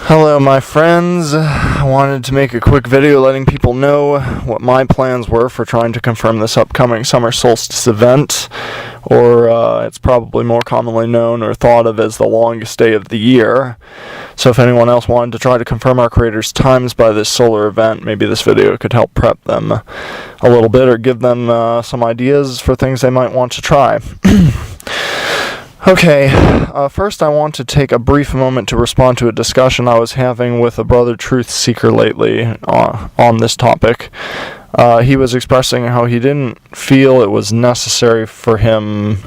Hello my friends, I wanted to make a quick video letting people know what my plans were for trying to confirm this upcoming summer solstice event, or it's probably more commonly known or thought of as the longest day of the year. So if anyone else wanted to try to confirm our creators' times by this solar event, maybe this video could help prep them a little bit or give them some ideas for things they might want to try. Okay, first I want to take a brief moment to respond to a discussion I was having with a brother truth seeker lately on this topic. He was expressing how he didn't feel it was necessary for him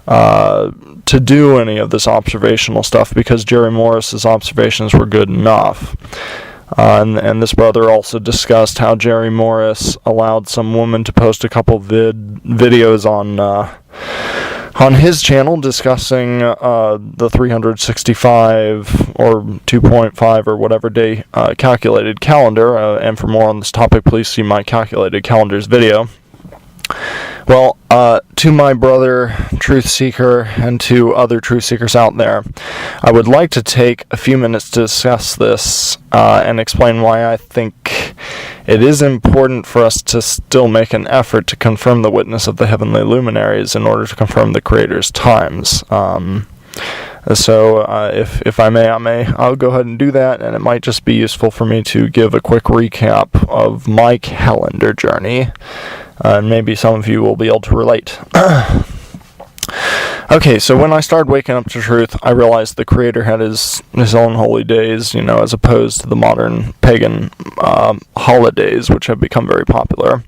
to do any of this observational stuff because Jerry Morris's observations were good enough. And this brother also discussed how Jerry Morris allowed some woman to post a couple videos on his channel discussing the 365 or 2.5 or whatever day calculated calendar. And for more on this topic, please see my calculated calendars video. Well, to my brother truth seeker and to other truth seekers out there, I would like to take a few minutes to discuss this and explain why I think it is important for us to still make an effort to confirm the witness of the heavenly luminaries in order to confirm the Creator's times. So if I may, I'll go ahead and do that, and it might just be useful for me to give a quick recap of my calendar journey, and maybe some of you will be able to relate. Okay, so when I started waking up to truth, I realized the Creator had his own holy days, as opposed to the modern pagan holidays, which have become very popular.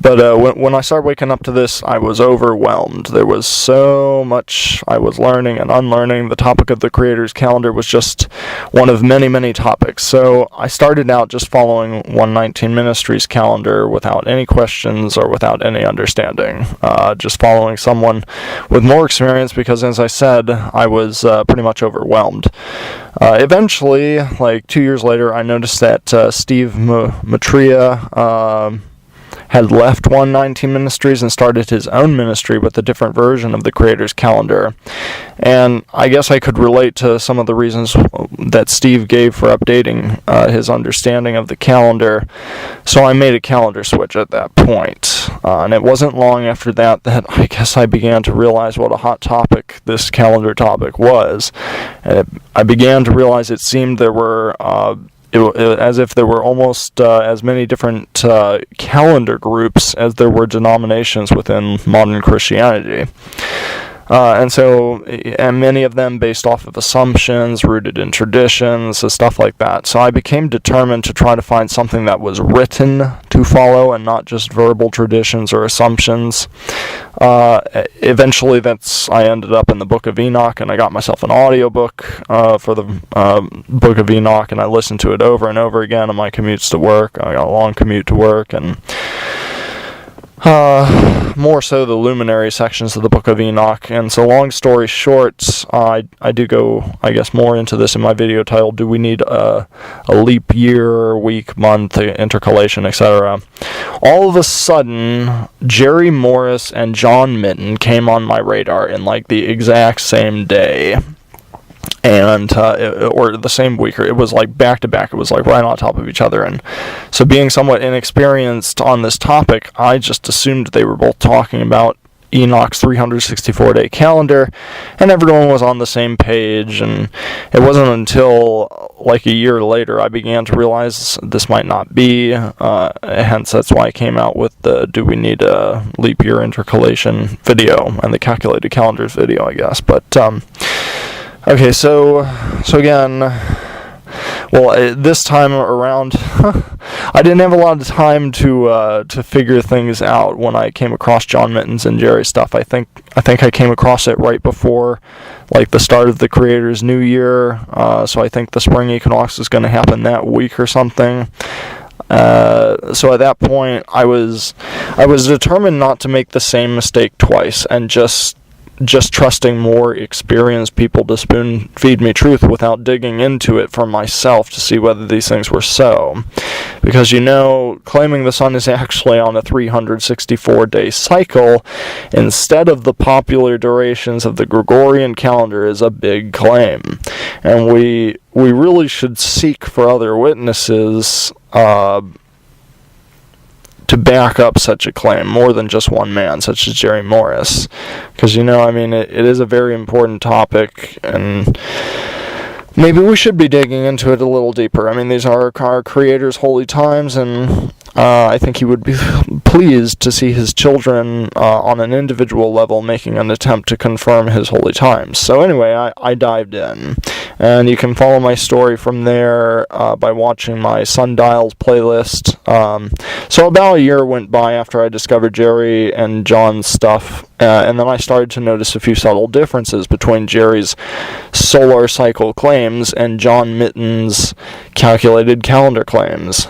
But when I started waking up to this, I was overwhelmed. There was so much I was learning and unlearning. The topic of the Creator's calendar was just one of many, many topics. So I started out just following 119 Ministries calendar without any questions or without any understanding. Just following someone with more experience because, as I said, I was pretty much overwhelmed. Eventually, like 2 years later, I noticed that Steve Matria had left 119 Ministries and started his own ministry with a different version of the Creator's calendar. And I guess I could relate to some of the reasons that Steve gave for updating his understanding of the calendar, so I made a calendar switch at that point. And it wasn't long after that I guess I began to realize what a hot topic this calendar topic was. And I began to realize it seemed there were as if there were almost as many different calendar groups as there were denominations within modern Christianity. And many of them based off of assumptions, rooted in traditions, stuff like that. So I became determined to try to find something that was written to follow and not just verbal traditions or assumptions. Eventually I ended up in the Book of Enoch, and I got myself an audiobook for the Book of Enoch, and I listened to it over and over again on my commutes to work. I got a long commute to work, and more so the Luminary sections of the Book of Enoch. And so long story short, I do go, I guess, more into this in my video titled, Do We Need a Leap Year, Week, Month, Intercalation, etc. All of a sudden, Jerry Morris and John Minten came on my radar in like the exact same day. And or the same week, or it was like back to back. It was like right on top of each other. And so, being somewhat inexperienced on this topic, I just assumed they were both talking about Enoch's 364-day calendar, and everyone was on the same page. And it wasn't until like a year later I began to realize this might not be. Hence, that's why I came out with the "Do We Need a Leap Year Intercalation" video and the calculated calendars video, I guess. But okay, so again, well, this time around, I didn't have a lot of time to figure things out when I came across John Minten's and Jerry's stuff. I think I came across it right before, like, the start of the Creator's New Year. So I think the spring equinox is going to happen that week or something. So at that point, I was determined not to make the same mistake twice and just just trusting more experienced people to spoon feed me truth without digging into it for myself to see whether these things were so. Because, claiming the sun is actually on a 364-day cycle instead of the popular durations of the Gregorian calendar is a big claim. And we really should seek for other witnesses to back up such a claim, more than just one man, such as Jerry Morris. Because, it is a very important topic, and maybe we should be digging into it a little deeper. These are our Creator's holy times, and I think he would be pleased to see his children on an individual level making an attempt to confirm his holy times. So anyway, I dived in. And you can follow my story from there by watching my Sundials playlist. So about a year went by after I discovered Jerry and John's stuff, and then I started to notice a few subtle differences between Jerry's solar cycle claims and John Mitten's calculated calendar claims.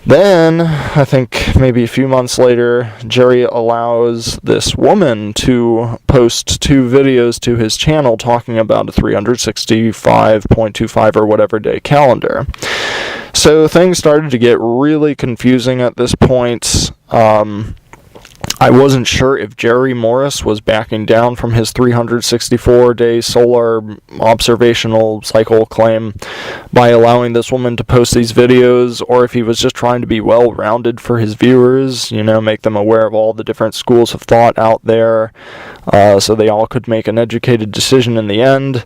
Then, I think maybe a few months later, Jerry allows this woman to post 2 videos to his channel talking about a 365.25 or whatever day calendar. So things started to get really confusing at this point. I wasn't sure if Jerry Morris was backing down from his 364-day solar observational cycle claim by allowing this woman to post these videos, or if he was just trying to be well-rounded for his viewers, make them aware of all the different schools of thought out there, so they all could make an educated decision in the end.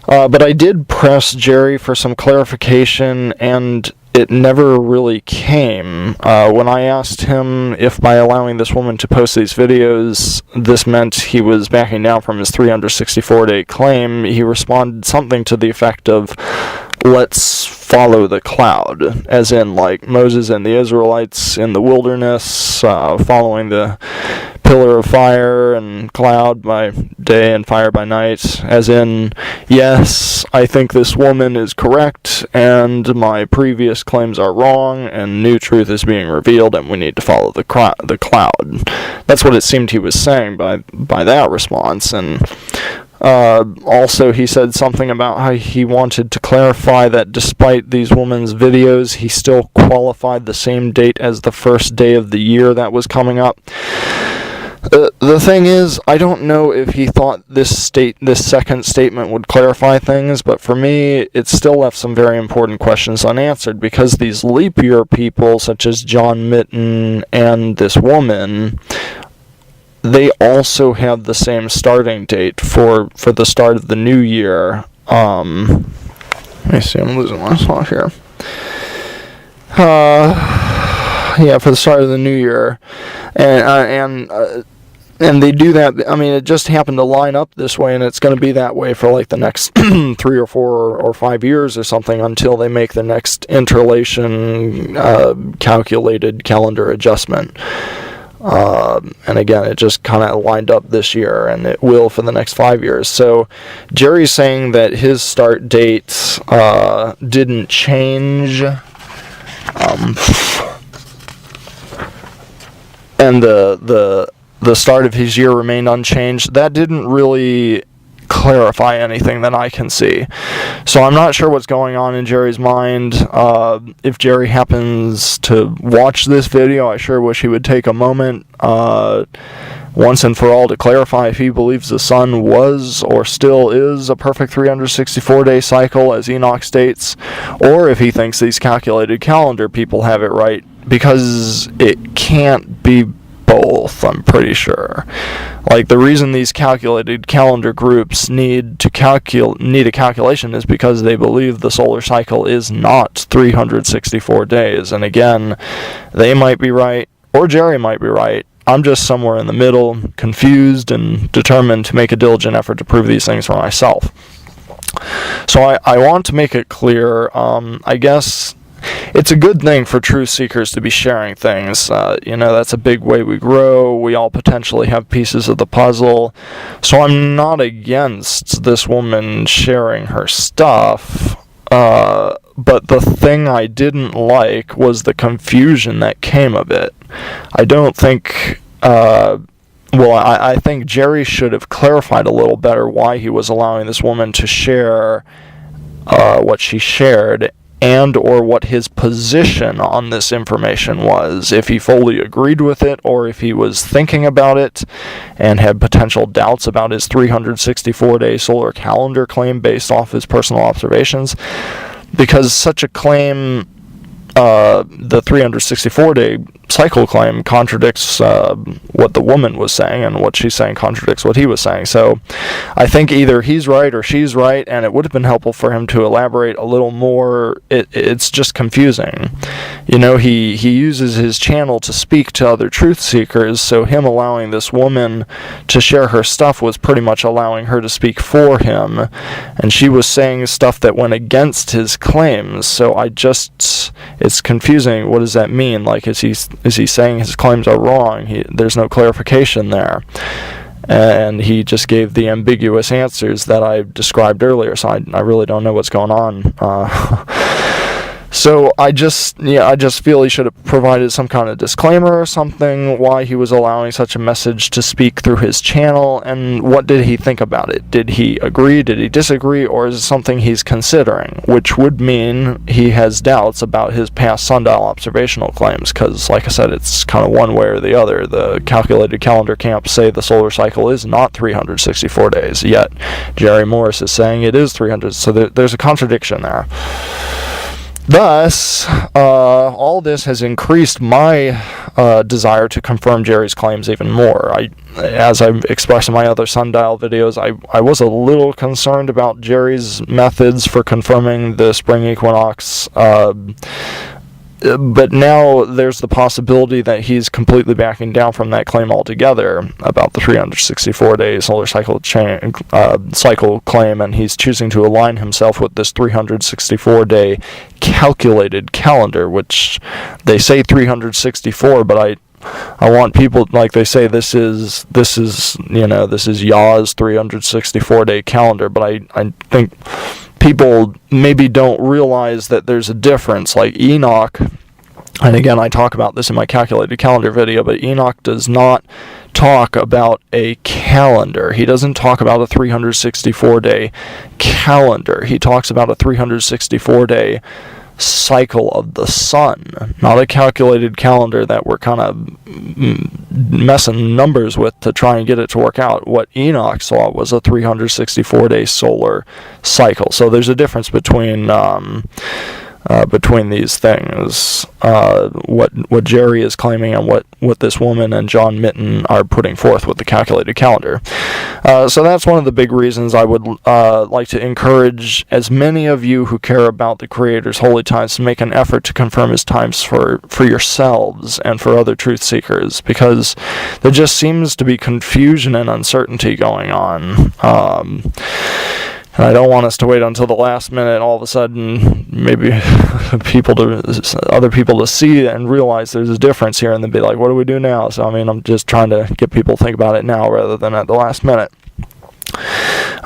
But I did press Jerry for some clarification, and it never really came. When I asked him if by allowing this woman to post these videos, this meant he was backing down from his 364-day claim, he responded something to the effect of, "Let's follow the cloud," as in like Moses and the Israelites in the wilderness, following the pillar of fire and cloud by day and fire by night, as in, yes, I think this woman is correct, and my previous claims are wrong, and new truth is being revealed, and we need to follow the cloud. That's what it seemed he was saying by that response, and also he said something about how he wanted to clarify that despite these women's videos, he still qualified the same date as the first day of the year that was coming up. The thing is, I don't know if he thought this second statement would clarify things, but for me, it still left some very important questions unanswered, because these leap year people, such as John Minten and this woman, they also have the same starting date for the start of the new year. Let me see, I'm losing my thought here. For the start of the new year, and they do that. It just happened to line up this way, and it's going to be that way for like the next 3 or 4 or 5 years or something, until they make the next intercalation calculated calendar adjustment. And again, it just kind of lined up this year, and it will for the next 5 years. So Jerry's saying that his start date didn't change, and the start of his year remained unchanged. That didn't really clarify anything that I can see. So I'm not sure what's going on in Jerry's mind. If Jerry happens to watch this video, I sure wish he would take a moment once and for all to clarify if he believes the sun was or still is a perfect 364-day cycle, as Enoch states, or if he thinks these calculated calendar people have it right, because it can't be both, I'm pretty sure. Like, the reason these calculated calendar groups need a calculation is because they believe the solar cycle is not 364 days. And again, they might be right, or Jerry might be right. I'm just somewhere in the middle, confused and determined to make a diligent effort to prove these things for myself. So I want to make it clear, I guess it's a good thing for truth seekers to be sharing things. That's a big way we grow. We all potentially have pieces of the puzzle. So I'm not against this woman sharing her stuff. But the thing I didn't like was the confusion that came of it. I don't think well, I think Jerry should have clarified a little better why he was allowing this woman to share what she shared, and or what his position on this information was, if he fully agreed with it, or if he was thinking about it and had potential doubts about his 364-day solar calendar claim based off his personal observations. Because such a claim, the 364-day cycle claim, contradicts what the woman was saying, and what she's saying contradicts what he was saying. So I think either he's right or she's right, and it would have been helpful for him to elaborate a little more. It's just confusing. You know, he uses his channel to speak to other truth seekers, so him allowing this woman to share her stuff was pretty much allowing her to speak for him, and she was saying stuff that went against his claims. So it's confusing. What does that mean? Like, is he saying his claims are wrong? There's no clarification there. And he just gave the ambiguous answers that I described earlier, so I really don't know what's going on. So I just feel he should have provided some kind of disclaimer or something, why he was allowing such a message to speak through his channel, and what did he think about it? Did he agree? Did he disagree? Or is it something he's considering? Which would mean he has doubts about his past sundial observational claims, because, like I said, it's kind of one way or the other. The calculated calendar camps say the solar cycle is not 364 days, yet Jerry Morris is saying it is 300, so there's a contradiction there. Thus, all this has increased my desire to confirm Jerry's claims even more. As I've expressed in my other sundial videos, I was a little concerned about Jerry's methods for confirming the spring equinox, but now there's the possibility that he's completely backing down from that claim altogether about the 364-day solar cycle cycle claim, and he's choosing to align himself with this 364-day calculated calendar, which they say 364, but I want people, like they say, this is Yah's 364-day calendar, but I think people maybe don't realize that there's a difference. Like Enoch, and again, I talk about this in my calculated calendar video, but Enoch does not talk about a calendar. He doesn't talk about a 364-day calendar. He talks about a 364-day cycle of the sun, not a calculated calendar that we're kind of messing numbers with to try and get it to work out. What Enoch saw was a 364-day solar cycle. So there's a difference between these things, what Jerry is claiming and what this woman and John Minten are putting forth with the calculated calendar. So that's one of the big reasons I would like to encourage as many of you who care about the Creator's holy times to make an effort to confirm his times for yourselves and for other truth seekers, because there just seems to be confusion and uncertainty going on. And I don't want us to wait until the last minute, all of a sudden, maybe other people to see and realize there's a difference here, and then be like, what do we do now? So, I mean, I'm just trying to get people to think about it now rather than at the last minute.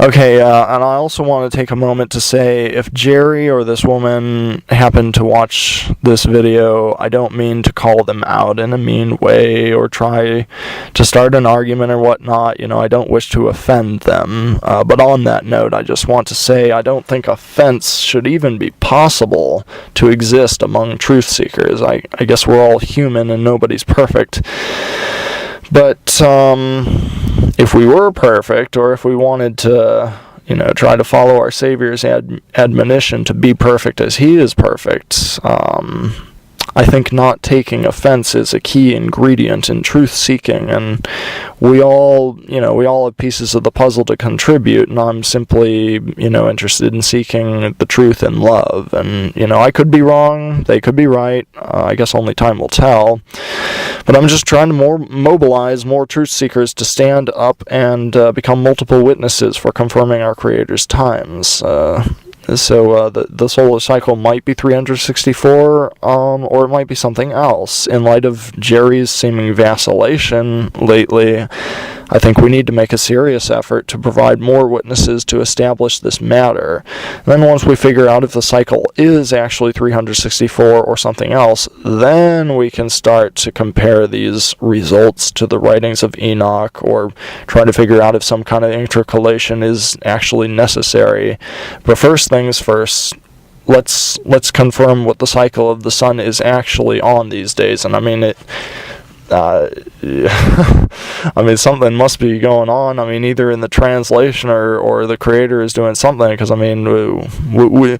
Okay, and I also want to take a moment to say, if Jerry or this woman happen to watch this video, I don't mean to call them out in a mean way or try to start an argument or whatnot. You know, I don't wish to offend them. But on that note, I just want to say I don't think offense should even be possible to exist among truth seekers. I guess we're all human and nobody's perfect. But if we were perfect, or if we wanted to, try to follow our Savior's admonition to be perfect as he is perfect, I think not taking offense is a key ingredient in truth seeking, and we all have pieces of the puzzle to contribute, and I'm simply, interested in seeking the truth in love. And, I could be wrong, they could be right, I guess only time will tell, but I'm just trying to mobilize more truth seekers to stand up and become multiple witnesses for confirming our Creator's times. So the solar cycle might be 364, or it might be something else. In light of Jerry's seeming vacillation lately, I think we need to make a serious effort to provide more witnesses to establish this matter. And then once we figure out if the cycle is actually 364 or something else, then we can start to compare these results to the writings of Enoch, or try to figure out if some kind of intercalation is actually necessary. But first things first, let's confirm what the cycle of the sun is actually on these days. And I mean, I mean, something must be going on. I mean, either in the translation or the creator is doing something. Because I mean, we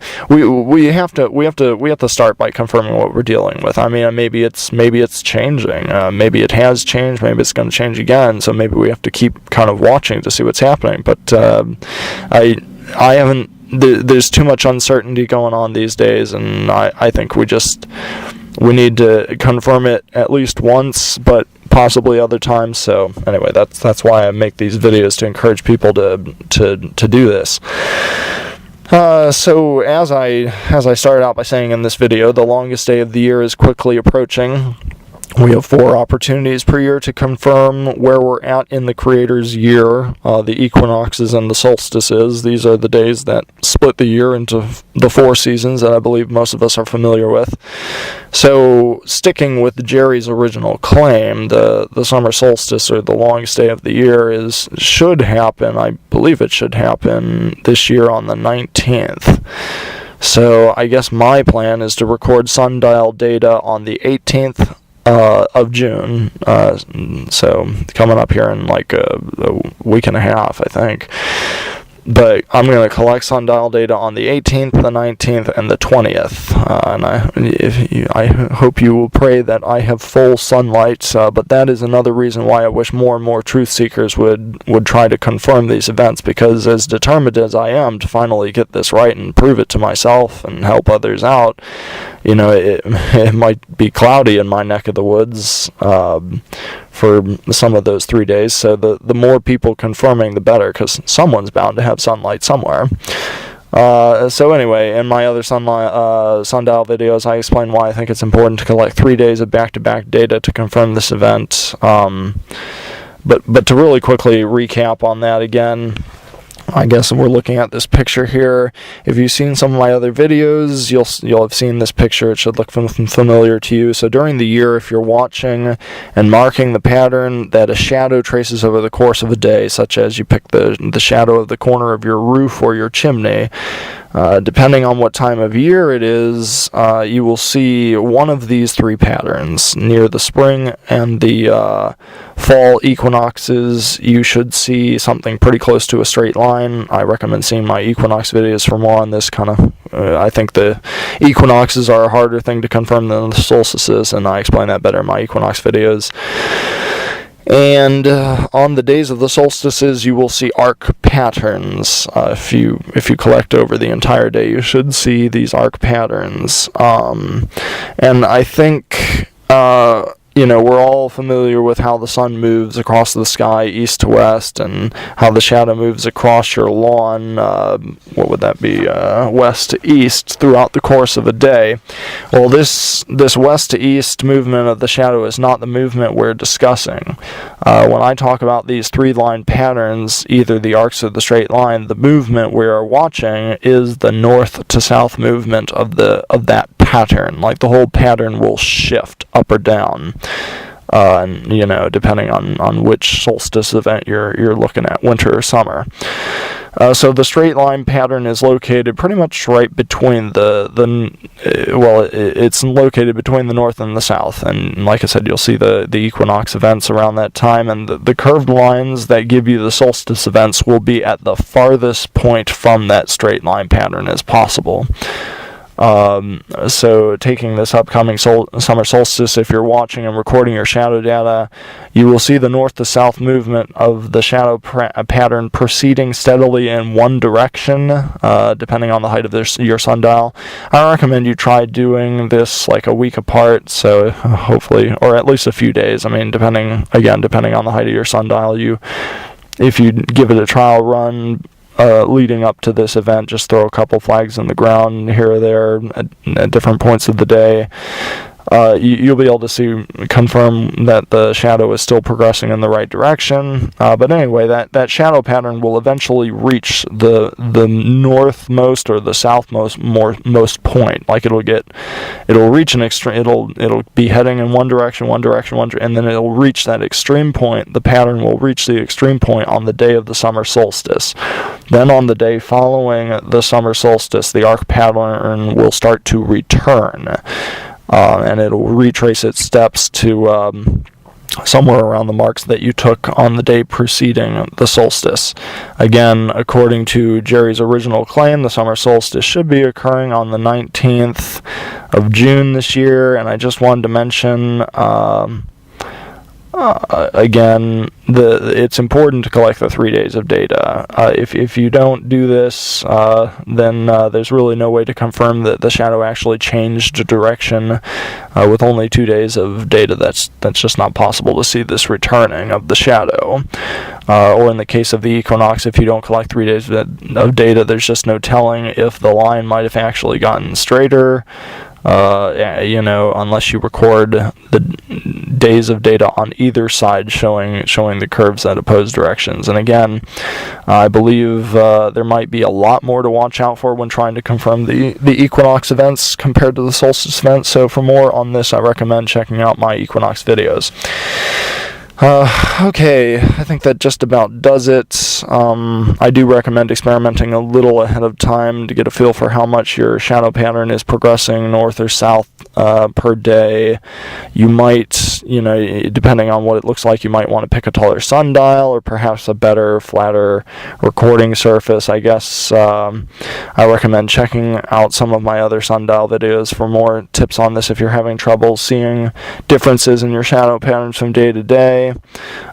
have to start by confirming what we're dealing with. I mean, maybe it's changing. Maybe it has changed. Maybe it's going to change again. So maybe we have to keep kind of watching to see what's happening. But I haven't. There's too much uncertainty going on these days, and I think we need to confirm it at least once, but possibly other times. So anyway, that's why I make these videos, to encourage people to do this. So as I started out by saying in this video, the longest day of the year is quickly approaching. We have 4 opportunities per year to confirm where we're at in the Creator's year. The equinoxes and the solstices. These are the days that split the year into the 4 seasons that I believe most of us are familiar with. So, sticking with Jerry's original claim, the summer solstice, or the longest day of the year, should happen, I believe it should happen this year on the 19th. So, I guess my plan is to record sundial data on the 18th of June, so coming up here in like a week and a half, I think. But I'm going to collect sundial data on the 18th, the 19th, and the 20th. And I hope you will pray that I have full sunlight. But that is another reason why I wish more and more truth seekers would try to confirm these events. Because as determined as I am to finally get this right and prove it to myself and help others out, you know, it might be cloudy in my neck of the woods for some of those 3 days. So the more people confirming, the better, because someone's bound to have sunlight somewhere. So anyway, in my other sundial videos, I explain why I think it's important to collect 3 days of back-to-back data to confirm this event. But to really quickly recap on that again, I guess we're looking at this picture here. If you've seen some of my other videos, you'll have seen this picture. It should look familiar to you. So during the year, if you're watching and marking the pattern that a shadow traces over the course of a day, such as you pick the shadow of the corner of your roof or your chimney, depending on what time of year it is, you will see one of these 3 patterns. Near the spring and the fall equinoxes, you should see something pretty close to a straight line. I recommend seeing my equinox videos for more on this kind of. I think the equinoxes are a harder thing to confirm than the solstices, and I explain that better in my equinox videos. And on the days of the solstices, you will see arc patterns. If you collect over the entire day, you should see these arc patterns. And I think we're all familiar with how the sun moves across the sky east to west, and how the shadow moves across your lawn, what would that be, west to east throughout the course of a day. Well, this west to east movement of the shadow is not the movement we're discussing. When I talk about these 3-line patterns, either the arcs or the straight line, the movement we are watching is the north to south movement of that pattern. Like, the whole pattern will shift up or down, depending on which solstice event you're looking at, winter or summer. So the straight line pattern is located pretty much right between it's located between the north and the south, and like I said, you'll see the equinox events around that time, and the curved lines that give you the solstice events will be at the farthest point from that straight line pattern as possible. So taking this upcoming summer solstice, if you're watching and recording your shadow data, you will see the north to south movement of the shadow pattern proceeding steadily in one direction, depending on the height of your sundial. I recommend you try doing this like a week apart, so hopefully, or at least a few days. I mean, depending on the height of your sundial, if you give it a trial run, leading up to this event, just throw a couple flags in the ground here or there at different points of the day. you'll be able to confirm that the shadow is still progressing in the right direction. But anyway, that shadow pattern will eventually reach the northmost or the southmost point. Like it'll reach an extreme. It'll be heading in one direction, and then it'll reach that extreme point. The pattern will reach the extreme point on the day of the summer solstice. Then on the day following the summer solstice, the arc pattern will start to return, and it'll retrace its steps to somewhere around the marks that you took on the day preceding the solstice. Again, according to Jerry's original claim, the summer solstice should be occurring on the 19th of June this year, and I just wanted to mention again, it's important to collect the 3 days of data. If you don't do this, then there's really no way to confirm that the shadow actually changed direction. With only 2 days of data, that's just not possible to see this returning of the shadow. Or in the case of the equinox, if you don't collect 3 days of data, there's just no telling if the line might have actually gotten straighter. Unless you record the days of data on either side showing the curves at opposed directions. And again, I believe there might be a lot more to watch out for when trying to confirm the equinox events compared to the solstice events. So for more on this, I recommend checking out my equinox videos. Okay, I think that just about does it. I do recommend experimenting a little ahead of time to get a feel for how much your shadow pattern is progressing north or south per day. You might, depending on what it looks like, you might want to pick a taller sundial or perhaps a better, flatter recording surface. I guess I recommend checking out some of my other sundial videos for more tips on this if you're having trouble seeing differences in your shadow patterns from day to day.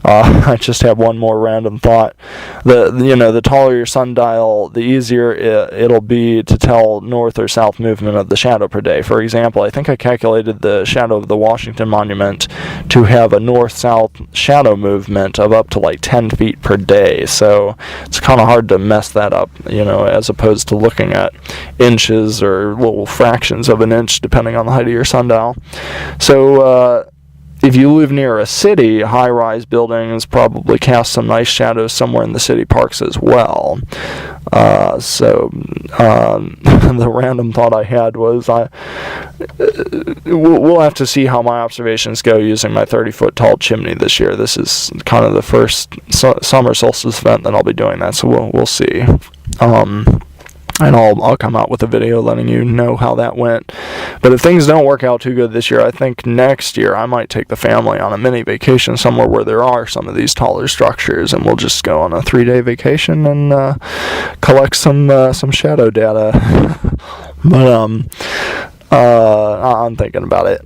I just have one more random thought. The taller your sundial, the easier it'll be to tell north or south movement of the shadow per day. For example, I think I calculated the shadow of the Washington Monument to have a north-south shadow movement of up to like 10 feet per day. So it's kind of hard to mess that up, as opposed to looking at inches or little fractions of an inch depending on the height of your sundial. So if you live near a city, high-rise buildings probably cast some nice shadows somewhere in the city parks as well. The random thought I had was we'll have to see how my observations go using my 30-foot tall chimney this year. This is kind of the first summer solstice event that I'll be doing that, so we'll see. And I'll come out with a video letting you know how that went. But if things don't work out too good this year, I think next year I might take the family on a mini vacation somewhere where there are some of these taller structures, and we'll just go on a 3-day vacation and collect some shadow data. But I'm thinking about it.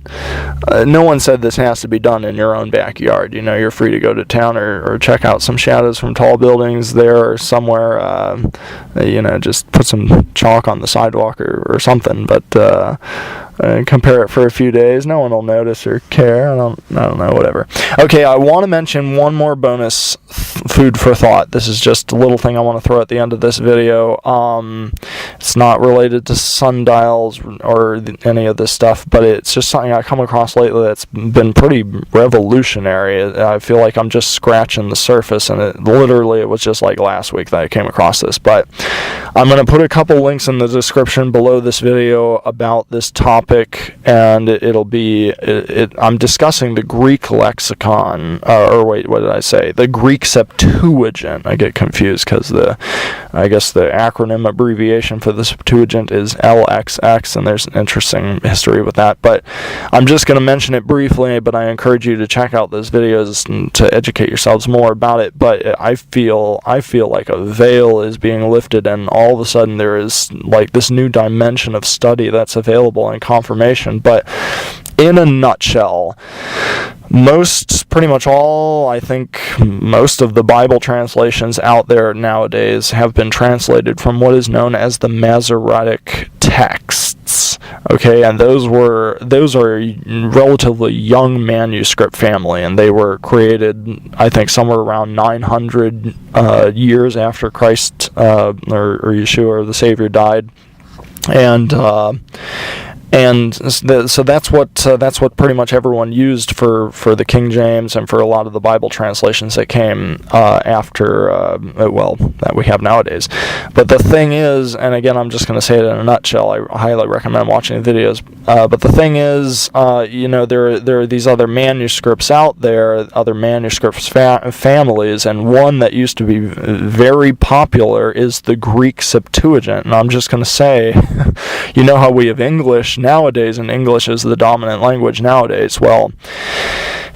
No one said this has to be done in your own backyard. You're free to go to town or check out some shadows from tall buildings there or somewhere. Just put some chalk on the sidewalk or something. But compare it for a few days. No one will notice or care. I don't know, whatever. Okay, I want to mention one more bonus food for thought. This is just a little thing I want to throw at the end of this video. It's not related to sundials or any of this stuff, but it's just something I come across lately that's been pretty revolutionary. I feel like I'm just scratching the surface, and it was just like last week that I came across this. But I'm going to put a couple links in the description below this video about this topic, and it'll be I'm discussing the Greek lexicon, what did I say? The Greek Septuagint. I get confused because I guess the acronym abbreviation for the Septuagint is LXX, and there's an interesting history with that. But I'm just going to mention it briefly, but I encourage you to check out those videos and to educate yourselves more about it. But I feel like a veil is being lifted, and all of a sudden there is like this new dimension of study that's available in confirmation. But in a nutshell, pretty much all, I think most of the Bible translations out there nowadays have been translated from what is known as the Masoretic texts. Okay, and those are a relatively young manuscript family, and they were created, I think, somewhere around 900 years after Christ or Yeshua or the Savior died. And And so that's what pretty much everyone used for the King James and for a lot of the Bible translations that came after, that we have nowadays. But the thing is, and again, I'm just going to say it in a nutshell, I highly recommend watching the videos, but the thing is, there are these other manuscripts out there, other manuscripts families, and one that used to be very popular is the Greek Septuagint. And I'm just going to say, you know how we have English nowadays, and English is the dominant language nowadays. Well,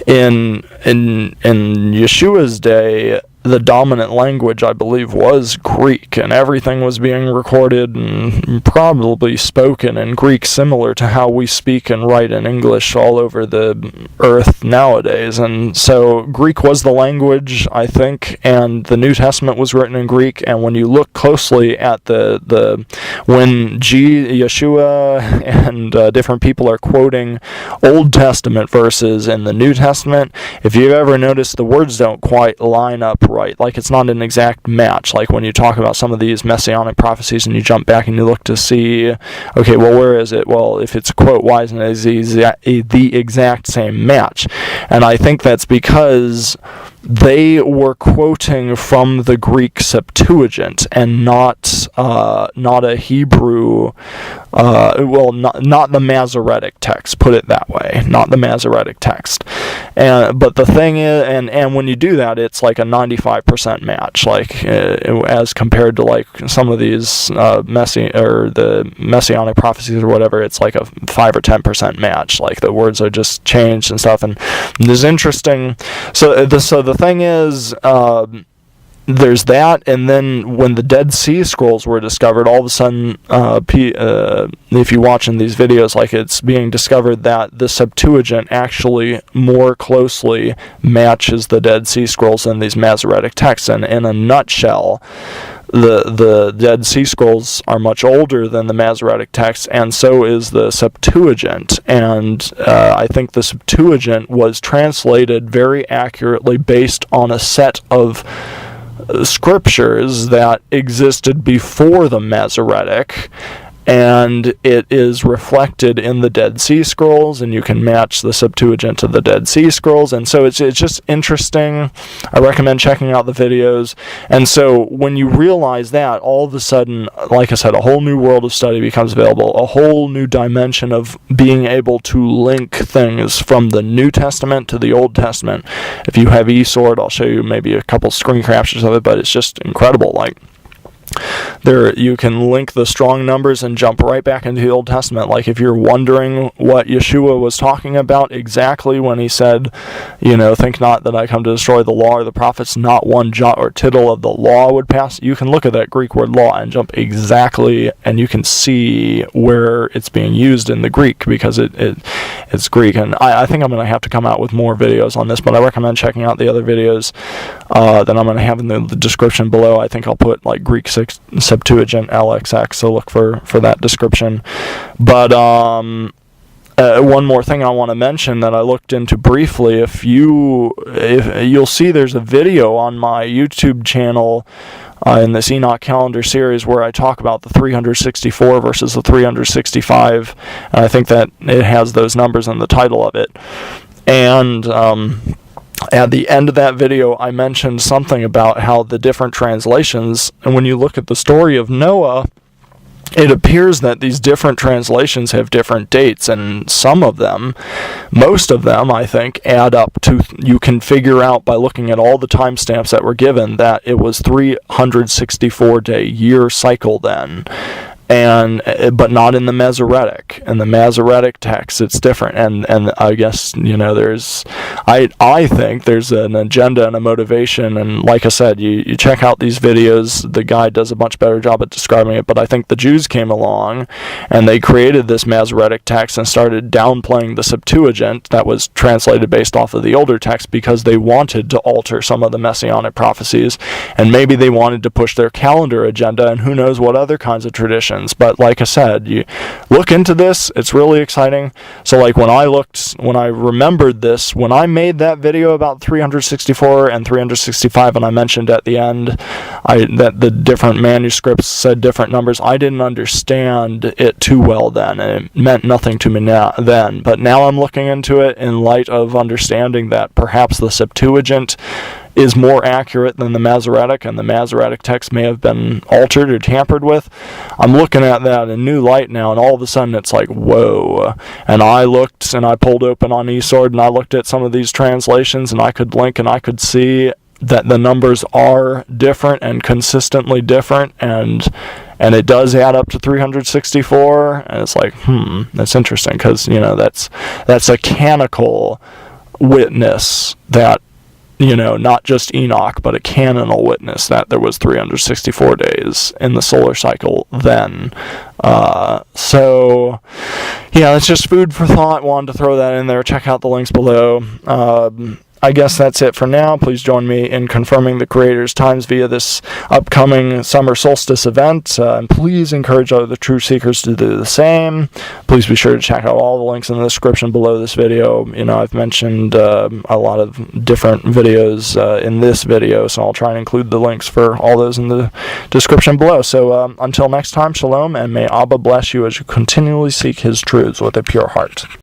in Yeshua's day, the dominant language, I believe, was Greek, and everything was being recorded and probably spoken in Greek, similar to how we speak and write in English all over the earth nowadays. And so Greek was the language, I think, and the New Testament was written in Greek. And when you look closely at when Yeshua and different people are quoting Old Testament verses in the New Testament, if you've ever noticed, the words don't quite line up right. Like, it's not an exact match. Like when you talk about some of these messianic prophecies and you jump back and you look to see, okay, well, where is it? Well, if it's a quote, why isn't it the exact same match? And I think that's because they were quoting from the Greek Septuagint and not a Hebrew, not the Masoretic text, put it that way, not the Masoretic text. But the thing is, and when you do that, it's like a 95% match, like as compared to like some of these the messianic prophecies or whatever, it's like a 5 or 10% match, like the words are just changed and stuff. And this is interesting. So the thing is, there's that, and then when the Dead Sea Scrolls were discovered, all of a sudden, if you watch in these videos, like, it's being discovered that the Septuagint actually more closely matches the Dead Sea Scrolls than these Masoretic texts. And in a nutshell, the Dead Sea Scrolls are much older than the Masoretic text, and so is the Septuagint. And I think the Septuagint was translated very accurately based on a set of scriptures that existed before the Masoretic, and it is reflected in the Dead Sea Scrolls, and you can match the Septuagint to the Dead Sea Scrolls. And so it's just interesting. I recommend checking out the videos. And so when you realize that, all of a sudden, like I said, a whole new world of study becomes available, a whole new dimension of being able to link things from the New Testament to the Old Testament. If you have eSword, I'll show you maybe a couple screen captures of it, but it's just incredible. Like, there, you can link the strong numbers and jump right back into the Old Testament. Like, if you're wondering what Yeshua was talking about exactly when he said, think not that I come to destroy the law or the prophets, not one jot or tittle of the law would pass, you can look at that Greek word law and jump exactly, and you can see where it's being used in the Greek, because it's Greek. And I think I'm going to have to come out with more videos on this, but I recommend checking out the other videos that I'm going to have in the description below. I think I'll put like Greek Septuagint LXX, so look for that description. But one more thing I want to mention that I looked into briefly, if you'll see, there's a video on my YouTube channel in this Enoch calendar series where I talk about the 364 versus the 365, and I think that it has those numbers in the title of it. And at the end of that video, I mentioned something about how the different translations, and when you look at the story of Noah, it appears that these different translations have different dates, and most of them, I think, add up to, you can figure out by looking at all the timestamps that were given that it was 364-day year cycle then. But not in the Masoretic. In the Masoretic text, it's different, and I guess I think there's an agenda and a motivation. And like I said, you check out these videos. The guy does a much better job at describing it. But I think the Jews came along and they created this Masoretic text and started downplaying the Septuagint that was translated based off of the older text, because they wanted to alter some of the messianic prophecies, and maybe they wanted to push their calendar agenda, and who knows what other kinds of traditions. translations. But like I said, you look into this, it's really exciting. So like when I remembered this, when I made that video about 364 and 365, and I mentioned at the end that the different manuscripts said different numbers, I didn't understand it too well then, and it meant nothing to me then. But now I'm looking into it in light of understanding that perhaps the Septuagint is more accurate than the Masoretic, and the Masoretic text may have been altered or tampered with. I'm looking at that in new light now, and all of a sudden it's like, whoa. And I looked, and I pulled open on eSword, and I looked at some of these translations, and I could link, and I could see that the numbers are different and consistently different, and it does add up to 364, and it's like, that's interesting, because, that's a canonical witness that, not just Enoch, but a canonical witness that there was 364 days in the solar cycle then. So, that's just food for thought. Wanted to throw that in there. Check out the links below. I guess that's it for now. Please join me in confirming the Creator's times via this upcoming summer solstice event. And please encourage other truth seekers to do the same. Please be sure to check out all the links in the description below this video. I've mentioned a lot of different videos in this video, so I'll try and include the links for all those in the description below. So until next time, shalom, and may Abba bless you as you continually seek his truths with a pure heart.